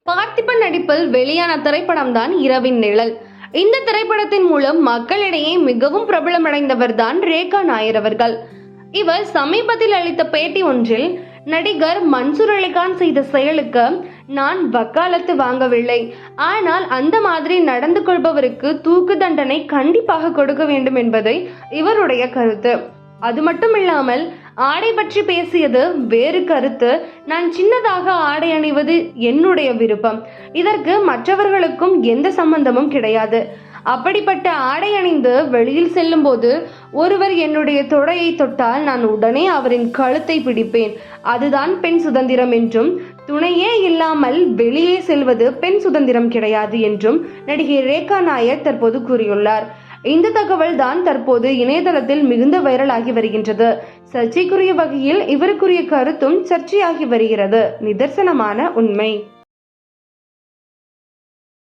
பார்த்திபன் நடிப்பில் வெளியான திரைப்படம் தான் இரவின் நிழல். இந்த திரைப்படத்தின் மூலம் மக்களிடையே மிகவும் பிரபலமடைந்தவர் தான் ரேகா நாயர் அவர்கள். இவர் சமீபத்தில் அளித்த பேட்டி ஒன்றில், நடிகர் மன்சூர் அலிகான் செய்த செயலுக்கு நான் வக்காலத்து வாங்கவில்லை, ஆனால் அந்த மாதிரி நடந்து கொள்பவருக்கு தூக்கு தண்டனை கண்டிப்பாக கொடுக்க வேண்டும் என்பதை இவருடைய கருத்து. அது மட்டும் இல்லாமல் ஆடை பற்றி பேசியது வேறு கருத்து. நான் சின்னதாக ஆடை அணிவது என்னுடைய விருப்பம், இதற்கு மற்றவர்களுக்கும் எந்த சம்பந்தமும் கிடையாது. அப்படிப்பட்ட ஆடை அணிந்து வெளியில் செல்லும் போது ஒருவர் என்னுடைய தொடையை தொட்டால் நான் உடனே அவரின் கழுத்தை பிடிப்பேன். அதுதான் பெண் சுதந்திரம் என்றும், துணையே இல்லாமல் வெளியே செல்வது பெண் சுதந்திரம் கிடையாது என்றும் நடிகை ரேகா நாயர் தற்போது கூறியுள்ளார். இந்த தகவல் தான் தற்போது இணையதளத்தில் மிகுந்த வைரலாகி வருகின்றது. சர்ச்சைக்குரிய வகையில் இவருக்குரிய கருத்தும் சர்ச்சையாகி வருகிறது. நிதர்சனமான உண்மை.